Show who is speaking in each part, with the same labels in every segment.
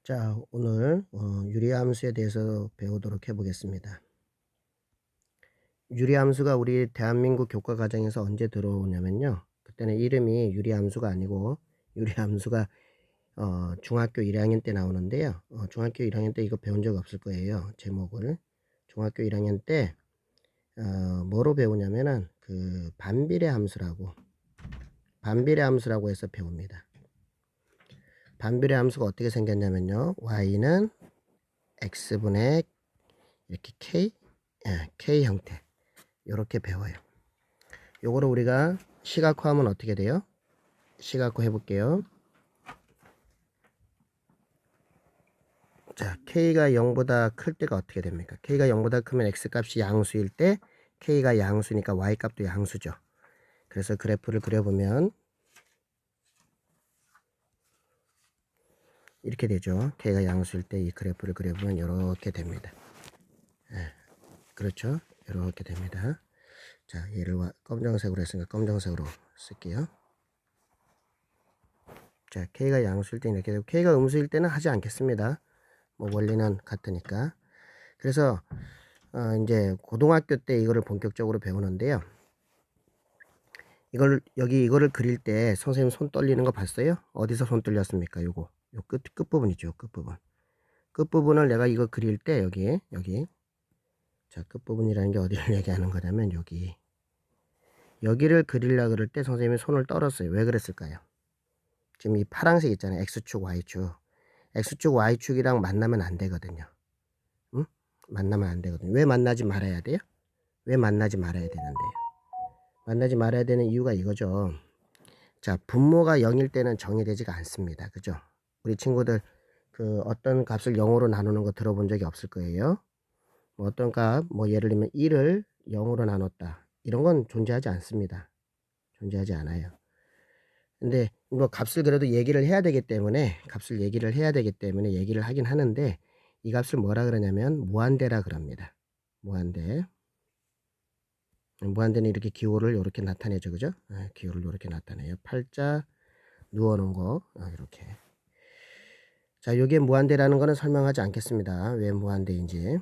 Speaker 1: 자, 오늘 유리함수에 대해서 배우도록 해보겠습니다. 유리함수가 우리 대한민국 교과 과정에서 언제 들어오냐면요. 그때는 이름이 유리함수가 아니고 유리함수가 중학교 1학년 때 나오는데요. 중학교 1학년 때 이거 배운 적 없을 거예요. 제목을. 중학교 1학년 때 뭐로 배우냐면은 그 반비례 함수라고 해서 배웁니다. 반비례 함수가 어떻게 생겼냐면요. y는 x분의 이렇게 k 형태 이렇게 배워요. 요거를 우리가 시각화하면 어떻게 돼요? 시각화 해볼게요. 자, k가 0보다 클 때가 어떻게 됩니까? k가 0보다 크면 x값이 양수일 때 k가 양수니까 y값도 양수죠. 그래서 그래프를 그려보면 이렇게 되죠. k가 양수일 때 이 그래프를 그려보면 이렇게 됩니다. 그렇죠? 이렇게 됩니다. 자, 얘를 검정색으로 했으니까 검정색으로 쓸게요. 자, k가 양수일 때는 이렇게 되고 k가 음수일 때는 하지 않겠습니다. 뭐 원리는 같으니까. 그래서 이제 고등학교 때 이거를 본격적으로 배우는데요. 이거를 그릴 때 선생님 손 떨리는 거 봤어요? 어디서 손 떨렸습니까? 요거 요 끝부분이죠. 끝부분을 내가 이거 그릴 때 여기 자, 끝부분이라는 게 어디를 얘기하는 거냐면 여기를 그리려 그럴 때 선생님이 손을 떨었어요. 왜 그랬을까요? 지금 이 파란색 있잖아요. x축 y축 y축이랑 만나면 안 되거든요. 응? 만나면 안 되거든요. 왜 만나지 말아야 돼요? 왜 만나지 말아야 되는데요? 만나지 말아야 되는 이유가 이거죠. 자, 분모가 0일 때는 정의되지가 않습니다. 그죠? 우리 친구들 그 어떤 값을 0으로 나누는 거 들어본 적이 없을 거예요. 뭐 어떤 값, 뭐 예를 들면 1을 0으로 나눴다. 이런 건 존재하지 않습니다. 존재하지 않아요. 근데 뭐 값을 그래도 얘기를 해야 되기 때문에 얘기를 하긴 하는데 이 값을 뭐라 그러냐면 무한대라 그럽니다. 무한대는 이렇게 기호를 이렇게 나타내죠. 그죠? 기호를 이렇게 나타내요. 팔자 누워놓은 거 이렇게. 자, 요게 무한대라는 거는 설명하지 않겠습니다. 왜 무한대인지.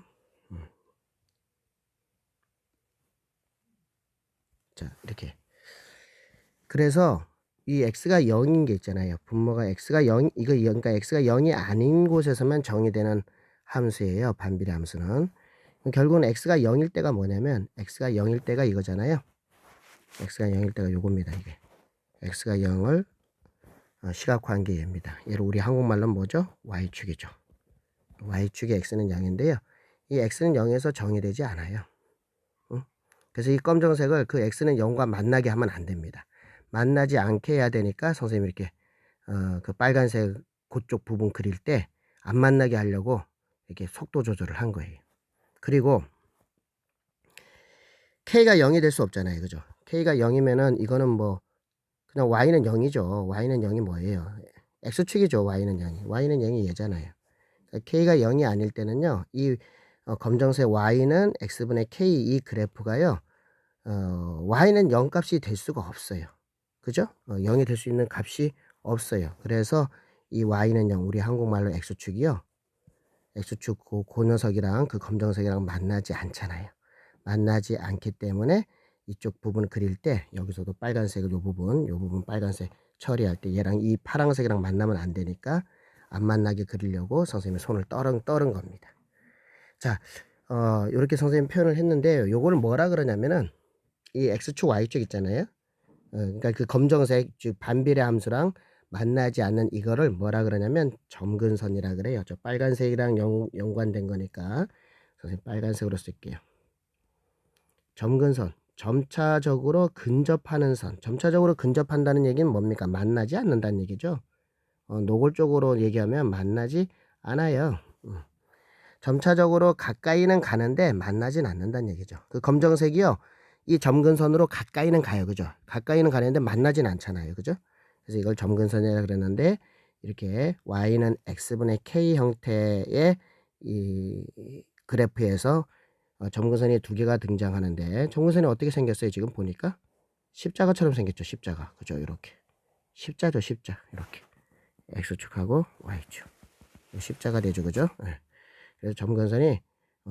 Speaker 1: 자, 이렇게. 그래서 이 x가 0인 게 있잖아요. 분모가 x가 0, 그러니까 x가 0이 아닌 곳에서만 정의되는 함수예요. 반비례 함수는. 결국은 x가 0일 때가 뭐냐면 x가 0일 때가 이거잖아요. x가 0일 때가 요겁니다. 이게. x가 0을 시각화한 게 얘입니다. 얘를 우리 한국말로는 뭐죠? y축이죠. y축의 x는 0인데요. 이 x는 0에서 정의되지 않아요. 응? 그래서 이 검정색을 그 x는 0과 만나게 하면 안 됩니다. 만나지 않게 해야 되니까 선생님이 이렇게 그 빨간색 그쪽 부분 그릴 때 안 만나게 하려고 이렇게 속도 조절을 한 거예요. 그리고 k가 0이 될 수 없잖아요. 그죠? k가 0이면은 이거는 뭐 그냥 y는 0이죠. y는 0이 뭐예요? x축이죠. y는 0이 얘잖아요. 그러니까 k가 0이 아닐 때는요. 이 검정색 y는 x분의 k 이 그래프가요. y는 0 값이 될 수가 없어요. 그죠? 0이 될 수 있는 값이 없어요. 그래서 이 y는 0, 우리 한국말로 x축이요. x축 그 녀석이랑 그 검정색이랑 만나지 않잖아요. 만나지 않기 때문에 이쪽 부분 그릴 때 여기서도 빨간색을 요 부분 빨간색 처리할 때 얘랑 이 파란색이랑 만나면 안 되니까 안 만나게 그리려고 선생님이 손을 떨은 겁니다. 자, 이렇게 선생님 표현을 했는데 요거를 뭐라 그러냐면은 이 x축 y축 있잖아요. 그러니까 그 검정색 즉 반비례 함수랑 만나지 않는 이거를 뭐라 그러냐면 점근선이라 그래요. 저 빨간색이랑 연관된 거니까 선생님 빨간색으로 쓸게요. 점근선, 점차적으로 근접하는 선. 점차적으로 근접한다는 얘기는 뭡니까? 만나지 않는다는 얘기죠. 노골적으로 얘기하면 만나지 않아요. 점차적으로 가까이는 가는데 만나진 않는다는 얘기죠. 그 검정색이요. 이 점근선으로 가까이는 가요. 그죠? 가까이는 가는데 만나진 않잖아요. 그죠? 그래서 이걸 점근선이라 그랬는데 이렇게 y는 x분의 k 형태의 이 그래프에서 점근선이 두 개가 등장하는데 점근선이 어떻게 생겼어요? 지금 보니까 십자가처럼 생겼죠. 십자가. 그죠? 이렇게. 십자죠. 십자. 이렇게. x축하고 y축. 십자가 되죠, 그죠? 예. 그래서 점근선이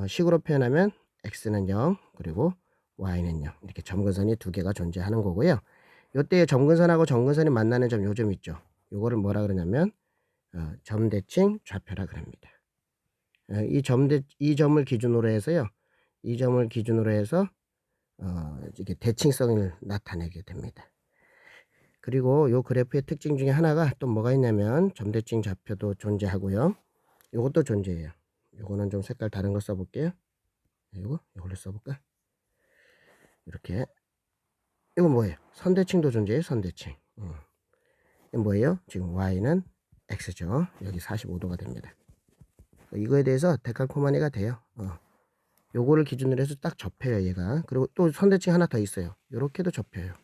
Speaker 1: 식으로 표현하면 x는 0 그리고 y는 0 이렇게 점근선이 두 개가 존재하는 거고요. 요때 점근선하고 점근선이 만나는 점 요 점 있죠. 요거를 뭐라 그러냐면 점대칭 좌표라 그럽니다. 이 점을 기준으로 해서요. 이 점을 기준으로 해서 이게 대칭성을 나타내게 됩니다. 그리고 요 그래프의 특징 중에 하나가 또 뭐가 있냐면 점대칭 좌표도 존재하고요. 요것도 존재해요. 요거는 좀 색깔 다른 거 써볼게요. 요걸로 써볼까? 이렇게. 이건 뭐예요? 선대칭도 존재해요. 선대칭. 이건 뭐예요? 지금 y는 x죠. 여기 45도가 됩니다. 이거에 대해서 데칼코마니가 돼요. 요거를 기준으로 해서 딱 접혀요, 얘가. 그리고 또 선대칭 하나 더 있어요. 요렇게도 접혀요.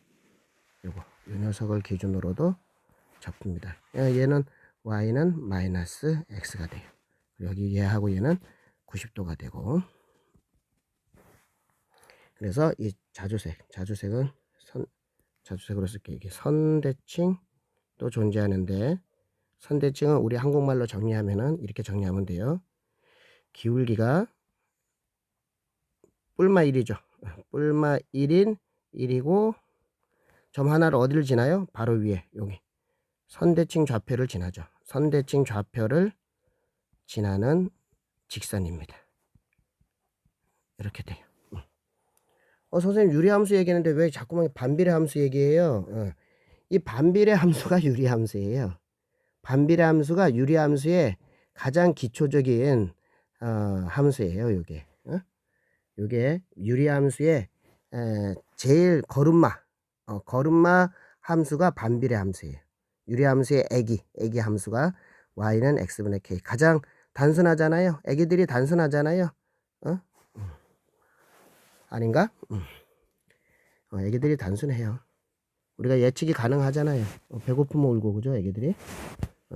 Speaker 1: 요 녀석을 기준으로도 접힙니다. 얘는 y는 마이너스 x가 돼요. 여기 얘하고 얘는 90도가 되고. 그래서 이 자주색은 자주색으로 쓸게요. 이게 선대칭도 존재하는데, 선대칭은 우리 한국말로 정리하면은 이렇게 정리하면 돼요. 기울기가 뿔마 1이죠. 뿔마 1인 1이고 점 하나를 어디를 지나요? 바로 위에 여기 선대칭 좌표를 지나죠. 선대칭 좌표를 지나는 직선입니다. 이렇게 돼요. 선생님 유리함수 얘기했는데 왜 자꾸만 반비례 함수 얘기해요? 이 반비례 함수가 유리함수예요. 반비례 함수가 유리함수의 가장 기초적인 함수예요. 요게 유리함수의 제일 거름마 함수가 반비례 함수예요. 유리함수의 애기 함수가 y는 x분의 k. 가장 단순하잖아요. 애기들이 단순하잖아요. 아닌가? 애기들이 단순해요. 우리가 예측이 가능하잖아요. 배고프면 울고, 그죠? 애기들이.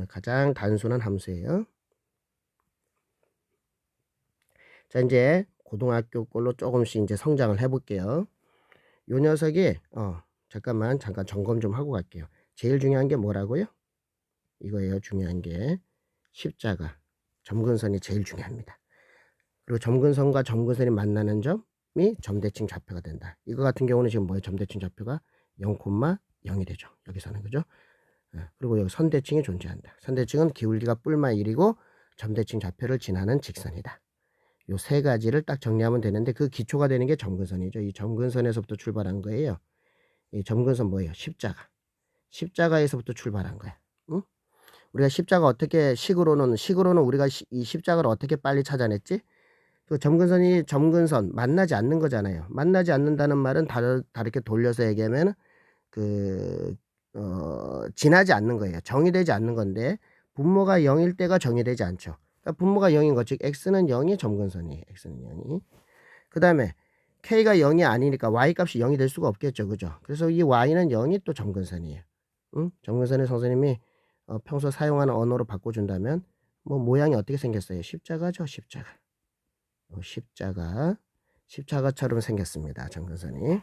Speaker 1: 가장 단순한 함수예요. 자, 이제 고등학교 걸로 조금씩 이제 성장을 해볼게요. 요 녀석이 잠깐 점검 좀 하고 갈게요. 제일 중요한 게 뭐라고요? 이거예요. 중요한 게 십자가 점근선이 제일 중요합니다. 그리고 점근선과 점근선이 만나는 점이 점대칭 좌표가 된다. 이거 같은 경우는 지금 뭐예요? 점대칭 좌표가 0,0이 되죠. 여기서는, 그죠? 그리고 여기 선대칭이 존재한다. 선대칭은 기울기가 뿔마 1이고 점대칭 좌표를 지나는 직선이다. 요 세 가지를 딱 정리하면 되는데 그 기초가 되는 게 점근선이죠. 이 점근선에서부터 출발한 거예요. 이 점근선 뭐예요? 십자가에서부터 출발한 거야. 응? 우리가 십자가 어떻게 식으로는 우리가 이 십자가를 어떻게 빨리 찾아냈지? 그 점근선 만나지 않는 거잖아요. 만나지 않는다는 말은 다르게 돌려서 얘기하면 지나지 않는 거예요. 정의되지 않는 건데 분모가 0일 때가 정의되지 않죠. 그러니까 분모가 0인 거, 즉 x는 0이 점근선이에요. x는 0이. 그 다음에 k가 0이 아니니까 y 값이 0이 될 수가 없겠죠. 그죠? 그래서 이 y는 0이 또 점근선이에요. 응? 점근선을 선생님이 평소 사용하는 언어로 바꿔준다면 뭐 모양이 어떻게 생겼어요? 십자가죠. 십자가처럼 생겼습니다. 점근선이.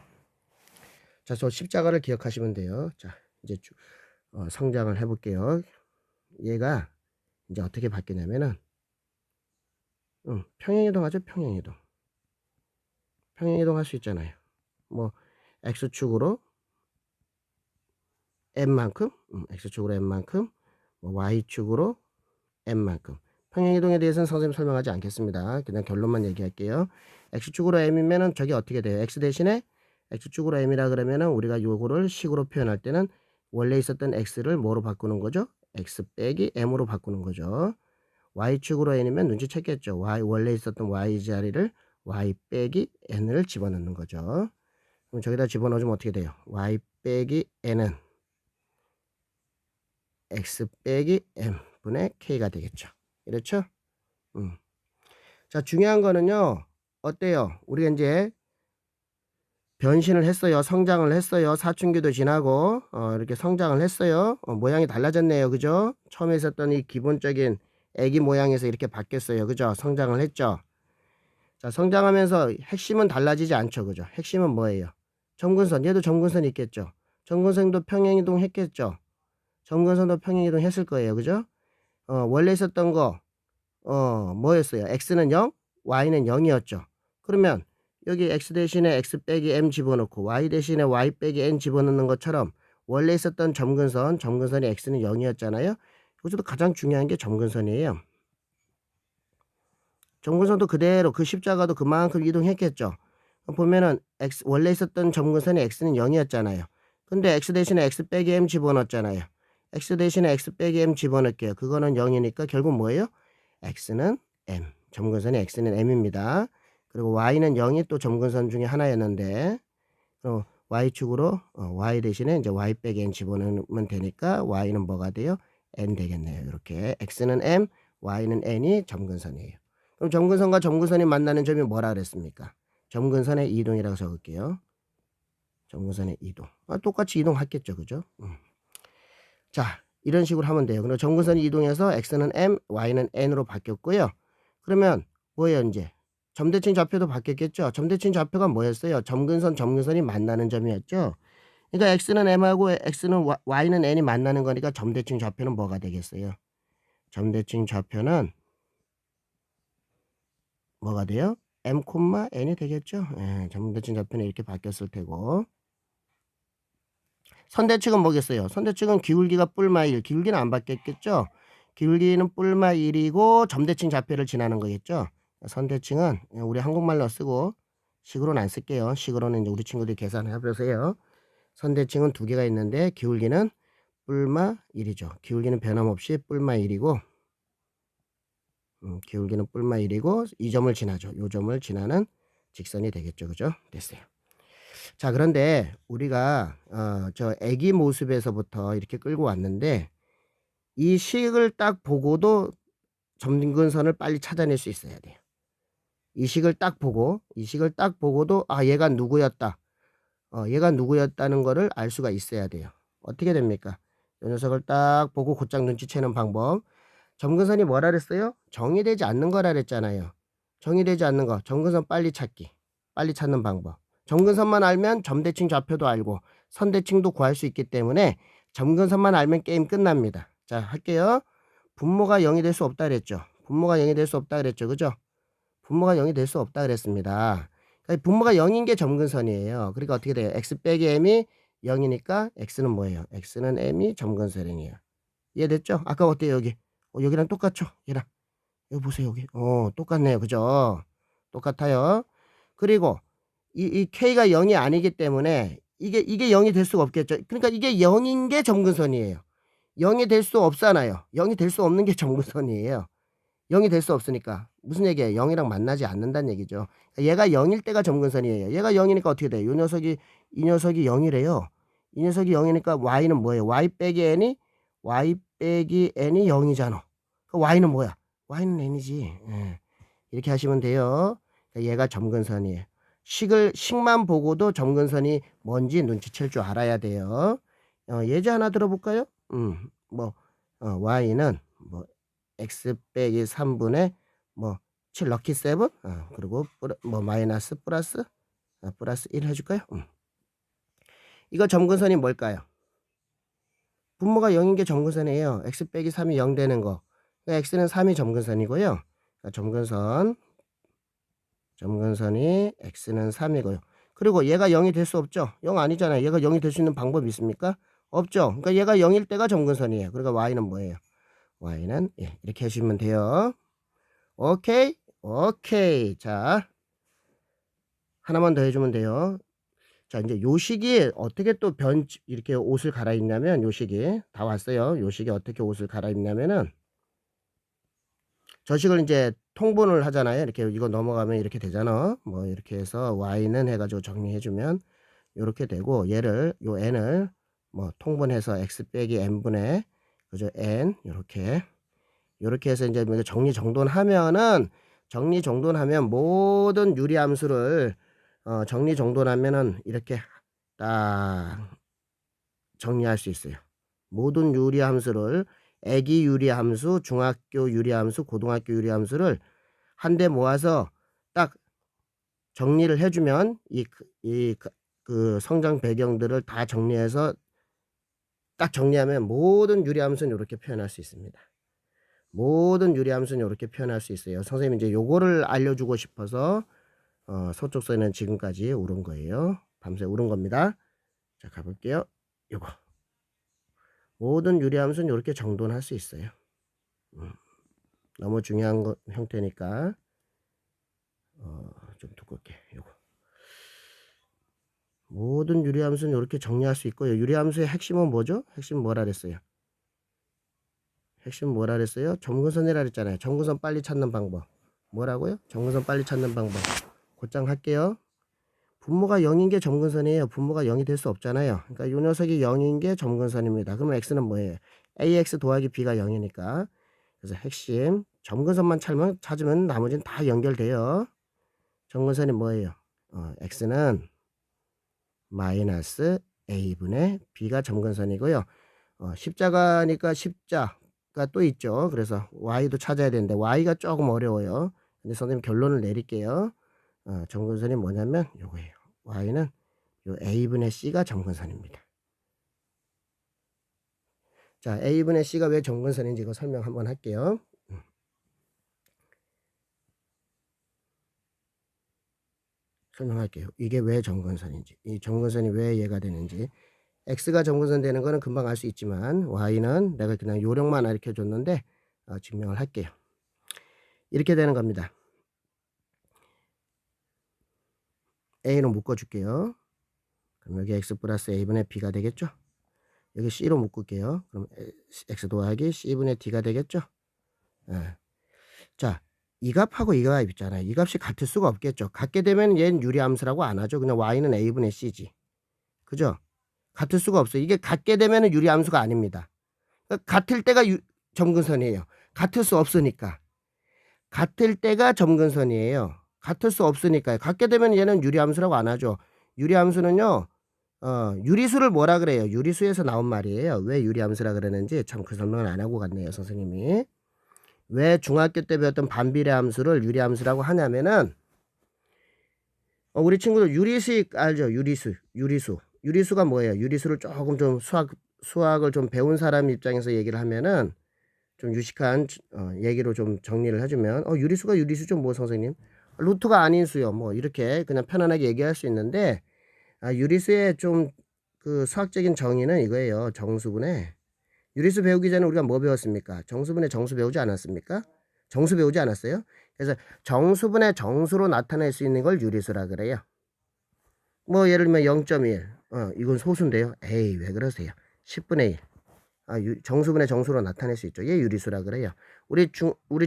Speaker 1: 자, 저 십자가를 기억하시면 돼요. 자, 이제 성장을 해볼게요. 얘가 이제 어떻게 바뀌냐면은 평행이동하죠. 평행이동할 수 있잖아요. 뭐 x축으로 n만큼, x축으로 n만큼, 뭐 y축으로 n만큼. 평행이동에 대해서는 선생님 설명하지 않겠습니다. 그냥 결론만 얘기할게요. x축으로 m이면은 저게 어떻게 돼요? x 대신에 x축으로 m이라 그러면은 우리가 요거를 식으로 표현할 때는 원래 있었던 x를 뭐로 바꾸는 거죠? x 빼기 m으로 바꾸는 거죠. y축으로 n이면 눈치챘겠죠. 원래 있었던 y 자리를 y 빼기 n을 집어넣는 거죠. 그럼 저기다 집어넣으면 어떻게 돼요? y 빼기 n은 x 빼기 m분의 k가 되겠죠. 이렇죠? 자, 중요한 거는요. 어때요? 우리가 이제 변신을 했어요. 성장을 했어요. 사춘기도 지나고 이렇게 성장을 했어요. 모양이 달라졌네요. 그죠? 처음에 있었던 이 기본적인 애기 모양에서 이렇게 바뀌었어요. 그죠? 성장을 했죠. 자, 성장하면서 핵심은 달라지지 않죠. 그죠? 핵심은 뭐예요? 점근선. 얘도 점근선이 있겠죠. 점근선도 평행이동 했겠죠. 점근선도 평행이동 했을 거예요. 그죠? 원래 있었던 거 뭐였어요? x는 0, y는 0이었죠. 그러면 여기 x 대신에 x 빼기 m 집어넣고 y 대신에 y 빼기 n 집어넣는 것처럼 원래 있었던 점근선이 x는 0이었잖아요. 여기서도 가장 중요한 게 점근선이에요. 점근선도 그대로 그 십자가도 그만큼 이동했겠죠. 보면은 원래 있었던 점근선이 x는 0이었잖아요. 근데 x 대신에 x 빼기 m 집어넣었잖아요. x 대신에 x 빼기 m 집어넣을게요. 그거는 0이니까 결국 뭐예요? x는 m. 점근선이 x는 m입니다. 그리고 y는 0이 또 점근선 중에 하나였는데 y축으로 y 대신에 이제 y 빼기 n 집어넣으면 되니까 y는 뭐가 돼요? n 되겠네요. 이렇게 x는 m, y는 n이 점근선이에요. 그럼 점근선과 점근선이 만나는 점이 뭐라 그랬습니까? 점근선의 이동이라고 적을게요. 점근선의 이동. 똑같이 이동했겠죠. 그죠? 자, 이런 식으로 하면 돼요. 그리고 점근선이 이동해서 x는 m, y는 n으로 바뀌었고요. 그러면 뭐예요 이제? 점대칭 좌표도 바뀌었겠죠. 점대칭 좌표가 뭐였어요? 점근선이 만나는 점이었죠. 그러니까 x는 m하고 y는 n이 만나는 거니까 점대칭 좌표는 뭐가 되겠어요? 점대칭 좌표는 뭐가 돼요? m, n이 되겠죠. 예, 점대칭 좌표는 이렇게 바뀌었을 테고. 선대측은 뭐겠어요? 선대측은 기울기가 뿔마 1, 기울기는 안 바뀌었겠죠. 기울기는 뿔마 1이고 점대칭 좌표를 지나는 거겠죠. 선대칭은 우리 한국말로 쓰고 식으로는 안 쓸게요. 식으로는 이제 우리 친구들이 계산해 보세요. 선대칭은 두 개가 있는데 기울기는 뿔마 1이죠. 기울기는 변함없이 뿔마 1이고 기울기는 뿔마 1이고 이 점을 지나죠. 이 점을 지나는 직선이 되겠죠. 그죠? 됐어요. 자, 그런데 우리가 저 애기 모습에서부터 이렇게 끌고 왔는데 이 식을 딱 보고도 점근선을 빨리 찾아낼 수 있어야 돼요. 이 식을 딱 보고도 얘가 누구였다. 얘가 누구였다는 거를 알 수가 있어야 돼요. 어떻게 됩니까? 이 녀석을 딱 보고 곧장 눈치채는 방법. 점근선이 뭐라 그랬어요? 정의되지 않는 거라 그랬잖아요. 정의되지 않는 거. 점근선 빨리 찾기. 빨리 찾는 방법. 점근선만 알면 점대칭 좌표도 알고 선대칭도 구할 수 있기 때문에 점근선만 알면 게임 끝납니다. 자, 할게요. 분모가 0이 될 수 없다 그랬죠. 분모가 0이 될 수 없다 그랬죠. 그죠? 분모가 0이 될 수 없다 그랬습니다. 그러니까 분모가 0인 게 점근선이에요. 그러니까 어떻게 돼요? x 빼기 m이 0이니까 x는 뭐예요? x는 m이 점근선이에요. 이해됐죠? 아까 어때요 여기? 여기랑 똑같죠? 얘랑. 여기 보세요 여기. 똑같네요. 그죠? 똑같아요. 그리고 이 k가 0이 아니기 때문에 이게 0이 될 수가 없겠죠. 그러니까 이게 0인 게 점근선이에요. 0이 될 수 없잖아요. 0이 될 수 없는 게 점근선이에요. 0이 될 수 없으니까. 무슨 얘기예요? 0이랑 만나지 않는다는 얘기죠. 얘가 0일 때가 점근선이에요. 얘가 0이니까 어떻게 돼요? 이 녀석이 0이래요. 이 녀석이 0이니까 y는 뭐예요? y 빼기 n이 0이잖아. y는 뭐야? y는 n이지. 예. 이렇게 하시면 돼요. 얘가 점근선이에요. 식만 보고도 점근선이 뭔지 눈치챌 줄 알아야 돼요. 예제 하나 들어볼까요? y는 x 빼기 3분의 7 럭키 7 그리고 마이너스 플러스 1 해줄까요? 이거 점근선이 뭘까요? 분모가 0인 게 점근선이에요. x 빼기 3이 0 되는 거. 그러니까 x는 3이 점근선이고요. 그러니까 점근선이 x는 3이고요. 그리고 얘가 0이 될 수 없죠. 0 아니잖아요. 얘가 0이 될 수 있는 방법이 있습니까? 없죠. 그러니까 얘가 0일 때가 점근선이에요. 그러니까 y는 뭐예요? y는 이렇게 해주시면 돼요. 오케이? 오케이. 자, 하나만 더 해주면 돼요. 자, 이제 요 식이 어떻게 또 이렇게 옷을 갈아입냐면, 요 식이 다 왔어요. 요 식이 어떻게 옷을 갈아입냐면은, 저 식을 이제 통분을 하잖아요. 이렇게 이거 넘어가면 이렇게 되잖아. 이렇게 해서 y는 해가지고 정리해주면 이렇게 되고, 얘를 요 n을 통분해서 x 빼기 n분의 그죠? n 이렇게 해서 이제 정리정돈하면 모든 유리함수를 정리정돈하면은 이렇게 딱 정리할 수 있어요. 모든 유리함수를 애기 유리함수, 중학교 유리함수, 고등학교 유리함수를 한데 모아서 딱 정리를 해주면 그 성장 배경들을 다 정리해서 딱 정리하면 모든 유리함수는 이렇게 표현할 수 있습니다. 모든 유리함수는 요렇게 표현할 수 있어요. 선생님이 이제 요거를 알려주고 싶어서 서쪽서는 지금까지 오른 거예요. 밤새 오른 겁니다. 자, 가볼게요. 요거. 모든 유리함수는 요렇게 정돈할 수 있어요. 너무 중요한 형태니까 좀 두껍게 요거. 모든 유리함수는 이렇게 정리할 수 있고요. 유리함수의 핵심은 뭐죠? 핵심은 뭐라 그랬어요? 핵심은 뭐라 그랬어요? 점근선이라 그랬잖아요. 점근선 빨리 찾는 방법. 뭐라고요? 점근선 빨리 찾는 방법. 곧장 할게요. 분모가 0인 게 점근선이에요. 분모가 0이 될 수 없잖아요. 그러니까 이 녀석이 0인 게 점근선입니다. 그러면 x는 뭐예요? ax 더하기 b가 0이니까. 그래서 핵심 점근선만 찾으면 나머지는 다 연결돼요. 점근선이 뭐예요? x는 마이너스 a분의 b가 점근선이고요. 십자가니까 십자가 또 있죠. 그래서 y도 찾아야 되는데 y가 조금 어려워요. 근데 선생님 결론을 내릴게요. 점근선이 뭐냐면 요거예요. y는 요 a분의 c가 점근선입니다. 자, a분의 c가 왜 점근선인지 이거 설명 한번 할게요. 설명할게요. 이게 왜 점근선인지, 이 점근선이 왜 얘가 되는지. x가 점근선 되는 거는 금방 알 수 있지만 y는 내가 그냥 요령만 가르쳐 줬는데 증명을 할게요. 이렇게 되는 겁니다. a로 묶어줄게요. 그럼 여기 x 플러스 a분의 b가 되겠죠. 여기 c로 묶을게요. 그럼 x 더하기 c분의 d가 되겠죠. 자, 이 값하고 이 값 있잖아요. 이 값이 같을 수가 없겠죠. 같게 되면 얘는 유리함수라고 안 하죠. 그냥 y는 a분의 c지. 그죠? 같을 수가 없어요. 이게 같게 되면 유리함수가 아닙니다. 그러니까 같을 때가 점근선이에요. 같을 수 없으니까. 같을 때가 점근선이에요. 같을 수 없으니까요. 같게 되면 얘는 유리함수라고 안 하죠. 유리함수는요. 유리수를 뭐라 그래요? 유리수에서 나온 말이에요. 왜 유리함수라 그러는지 참 그 설명을 안 하고 갔네요. 선생님이. 왜 중학교 때 배웠던 반비례함수를 유리함수라고 하냐면은 우리 친구들 유리수익 알죠? 유리수가 뭐예요? 유리수를 조금 좀 수학을 좀 배운 사람 입장에서 얘기를 하면은 좀 유식한 얘기로 좀 정리를 해주면 유리수가 유리수죠 뭐 선생님? 루트가 아닌 수요. 뭐 이렇게 그냥 편안하게 얘기할 수 있는데 유리수의 좀 그 수학적인 정의는 이거예요. 정수분의 유리수 배우기 전에 우리가 뭐 배웠습니까? 정수분의 정수 배우지 않았습니까? 정수 배우지 않았어요? 그래서 정수분의 정수로 나타낼 수 있는 걸 유리수라 그래요. 뭐 예를 들면 0.1 이건 소수인데요. 에이 왜 그러세요? 10분의 1 정수분의 정수로 나타낼 수 있죠. 얘 유리수라 그래요. 우리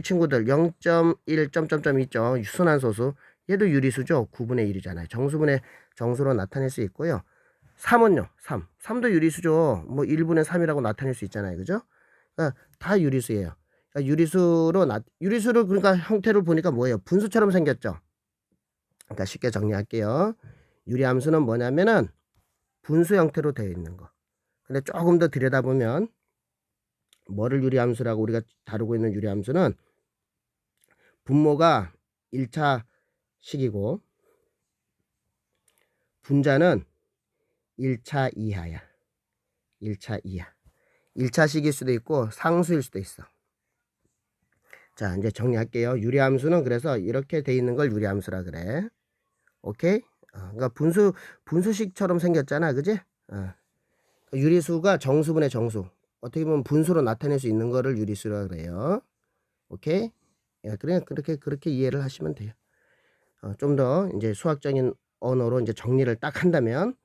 Speaker 1: 친구들 0.1 점점점 있죠. 순환소수 얘도 유리수죠. 9분의 1이잖아요. 정수분의 정수로 나타낼 수 있고요. 3은요. 3도 유리수죠. 뭐 1분의 3이라고 나타낼 수 있잖아요. 그죠? 그러니까 다 유리수예요. 그러니까 유리수를 그러니까 형태를 보니까 뭐예요? 분수처럼 생겼죠. 그러니까 쉽게 정리할게요. 유리함수는 뭐냐면은 분수 형태로 되어 있는 거. 근데 조금 더 들여다보면 뭐를 유리함수라고 우리가 다루고 있는 유리함수는 분모가 1차식이고 분자는 1차 이하야. 1차 이하. 1차식일 수도 있고 상수일 수도 있어. 자, 이제 정리할게요. 유리함수는 그래서 이렇게 돼 있는 걸 유리함수라 그래. 오케이? 그러니까 분수식처럼 생겼잖아. 그지? 유리수가 정수분의 정수. 어떻게 보면 분수로 나타낼 수 있는 거를 유리수라 그래요. 오케이? 그냥 그렇게 이해를 하시면 돼요. 좀 더 이제 수학적인 언어로 이제 정리를 딱 한다면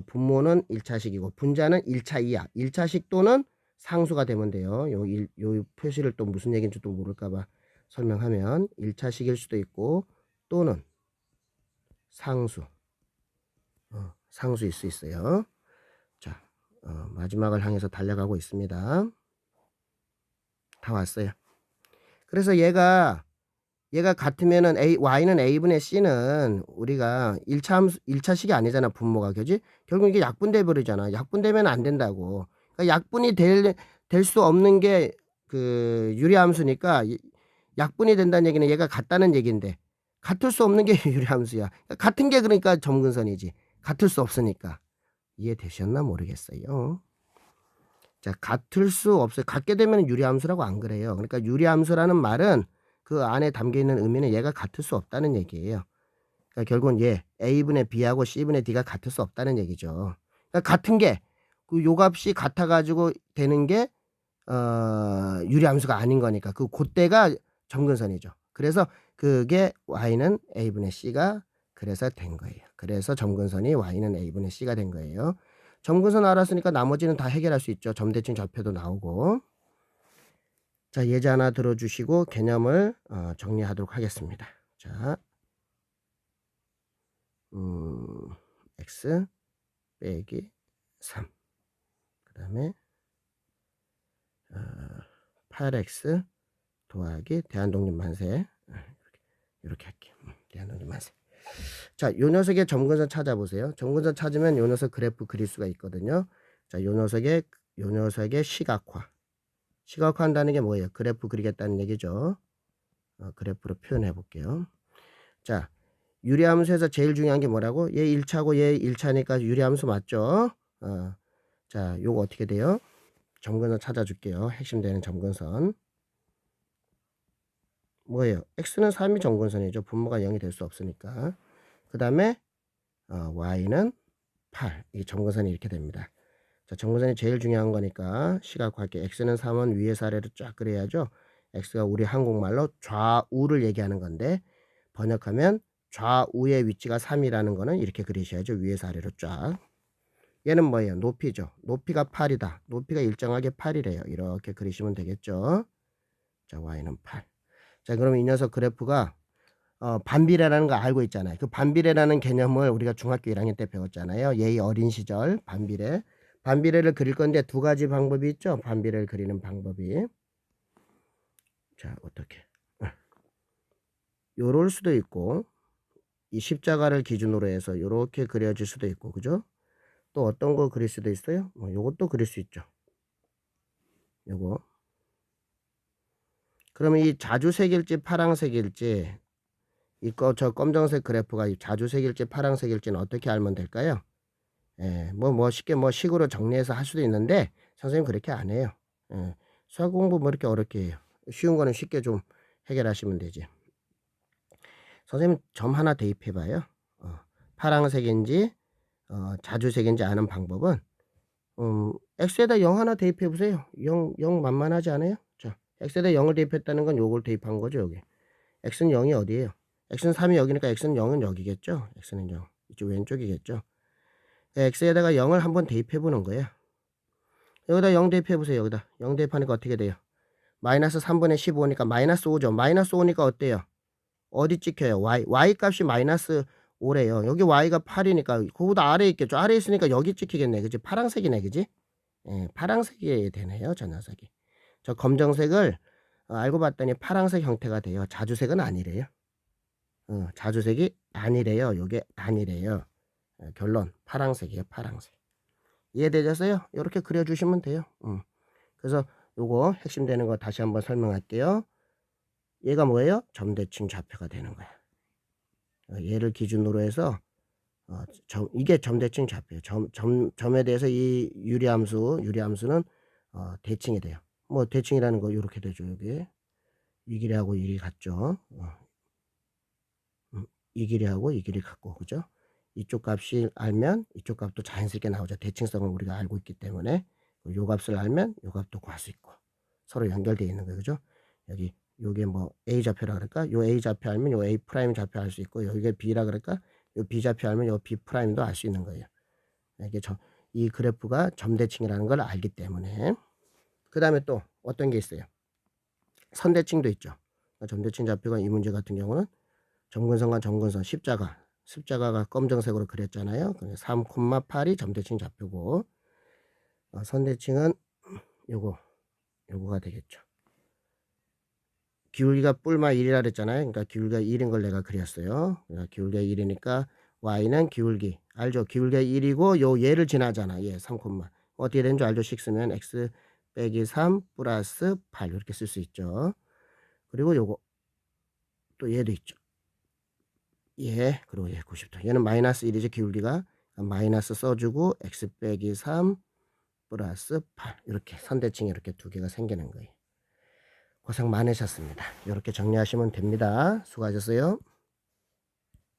Speaker 1: 분모는 1차식이고 분자는 1차 이하. 1차식 또는 상수가 되면 돼요. 요 표시를 또 무슨 얘기인지 또 모를까봐 설명하면 1차식일 수도 있고 또는 상수일 수 있어요. 자, 마지막을 향해서 달려가고 있습니다. 다 왔어요. 그래서 얘가 같으면은 y는 a분의 c는 우리가 1차식이 아니잖아. 분모가. 그지? 결국 이게 약분돼 버리잖아. 약분되면 안 된다고. 그러니까 약분이 될 수 없는 게 그 유리함수니까 약분이 된다는 얘기는 얘가 같다는 얘기인데 같을 수 없는 게 유리함수야. 같은 게 그러니까 점근선이지. 같을 수 없으니까. 이해되셨나 모르겠어요. 자, 같을 수 없어요. 같게 되면 유리함수라고 안 그래요. 그러니까 유리함수라는 말은 그 안에 담겨 있는 의미는 얘가 같을 수 없다는 얘기예요. 그러니까 결국은 얘 A분의 B하고 C분의 D가 같을 수 없다는 얘기죠. 그러니까 같은 게 그 요 값이 같아 가지고 되는 게 유리함수가 아닌 거니까 고때가 점근선이죠. 그래서 그게 y는 a분의 c가 그래서 된 거예요. 그래서 점근선이 y는 a분의 c가 된 거예요. 점근선 알았으니까 나머지는 다 해결할 수 있죠. 점대칭 좌표도 나오고. 자, 예제 하나 들어주시고 개념을 정리하도록 하겠습니다. 자, x 빼기 3. 그 다음에 8x 더하기 대한독립 만세. 이렇게 할게요. 대한독립 만세. 자, 요 녀석의 점근선 찾아보세요. 점근선 찾으면 요 녀석 그래프 그릴 수가 있거든요. 자, 요 녀석의 시각화. 시각화한다는 게 뭐예요? 그래프 그리겠다는 얘기죠. 그래프로 표현해 볼게요. 자, 유리함수에서 제일 중요한 게 뭐라고? 얘 1차고 얘 1차니까 유리함수 맞죠? 자, 요거 어떻게 돼요? 점근선 찾아줄게요. 핵심 되는 점근선. 뭐예요? x는 3이 점근선이죠. 분모가 0이 될 수 없으니까. 그 다음에 y는 8. 이 점근선이 이렇게 됩니다. 자, 점근선이 제일 중요한 거니까 시각화할게. x는 3은 위에서 아래로 쫙 그려야죠. x가 우리 한국말로 좌우를 얘기하는 건데 번역하면 좌우의 위치가 3이라는 거는 이렇게 그리셔야죠. 위에서 아래로 쫙. 얘는 뭐예요? 높이죠. 높이가 8이다. 높이가 일정하게 8이래요. 이렇게 그리시면 되겠죠. 자, y는 8. 자, 그럼 이 녀석 그래프가 반비례라는 거 알고 있잖아요. 그 반비례라는 개념을 우리가 중학교 1학년 때 배웠잖아요. 예의 어린 시절 반비례. 반비례를 그릴 건데 두 가지 방법이 있죠. 반비례를 그리는 방법이. 자, 어떻게? 요럴 수도 있고 이 십자가를 기준으로 해서 요렇게 그려질 수도 있고, 그죠? 또 어떤 거 그릴 수도 있어요? 요것도 그릴 수 있죠. 요거. 그러면 이 자주색일지 파랑색일지 이거 저 검정색 그래프가 자주색일지 파랑색일지는 어떻게 알면 될까요? 예, 쉽게 식으로 정리해서 할 수도 있는데 선생님 그렇게 안 해요. 예, 수학 공부 이렇게 어렵게 해요. 쉬운 거는 쉽게 좀 해결하시면 되지. 선생님 점 하나 대입해 봐요. 파랑색인지 자주색인지 아는 방법은 x에다 0 하나 대입해 보세요. 0 만만하지 않아요? 자, x에다 0을 대입했다는 건 요걸 대입한 거죠, 여기. x는 0이 어디예요? x는 3이 여기니까 x는 0은 여기겠죠? x는 0. 이쪽 왼쪽이겠죠? x에다가 0을 한번 대입해 보는 거예요. 여기다 0 대입해 보세요. 여기다 0 대입하니까 어떻게 돼요? 마이너스 3분의 15니까 마이너스 5죠. 마이너스 5니까 어때요? 어디 찍혀요? y 값이 마이너스 5래요. 여기 y가 8이니까 그보다 아래에 있겠죠. 아래에 있으니까 여기 찍히겠네. 그치? 파란색이네. 그치? 예, 파란색이 되네요. 저 녀석이. 저 검정색을 알고 봤더니 파란색 형태가 돼요. 자주색은 아니래요. 자주색이 아니래요. 요게 아니래요. 결론 파란색이에요. 파란색. 이해되셨어요? 이렇게 그려주시면 돼요. 그래서 요거 핵심 되는 거 다시 한번 설명할게요. 얘가 뭐예요? 점대칭 좌표가 되는 거야. 얘를 기준으로 해서 이게 점대칭 좌표예요. 점에 대해서 이 유리함수는 대칭이 돼요. 대칭이라는 거 이렇게 되죠. 여기 이 길이하고 이 길이 같죠. 이 길이하고 이 길이 같고, 그죠? 이쪽 값이 알면 이쪽 값도 자연스럽게 나오죠. 대칭성을 우리가 알고 있기 때문에 요 값을 알면 요 값도 구할 수 있고 서로 연결되어 있는 거예요. 그죠? 요게 A 좌표라 그럴까? 요 A 좌표 알면 요 A 프라임 좌표 알 수 있고, 여기가 B라 그럴까? 요 B 좌표 알면 요 B 프라임도 알 수 있는 거예요. 이게 이 그래프가 점대칭이라는 걸 알기 때문에. 그 다음에 또 어떤 게 있어요? 선대칭도 있죠. 점대칭 좌표가 이 문제 같은 경우는 점근선과 점근선 십자가가 검정색으로 그렸잖아요. 3,8이 점대칭 좌표고 선대칭은 요거가 되겠죠. 기울기가 뿔마 1이라 그랬잖아요. 그러니까 기울기가 1인 걸 내가 그렸어요. 그러니까 기울기가 1이니까 y는 기울기 알죠? 기울기가 1이고 요 얘를 지나잖아. 얘 3, 어떻게 되는 줄 알죠? 식 쓰면 x 빼기 3 플러스 8 이렇게 쓸 수 있죠. 그리고 요거 또 얘도 있죠. 그리고 얘 90도. 얘는 마이너스 1이죠. 기울기가 마이너스 써주고 x 빼기 3 플러스 8 이렇게 선대칭이 이렇게 두 개가 생기는 거예요. 고생 많으셨습니다. 이렇게 정리하시면 됩니다. 수고하셨어요.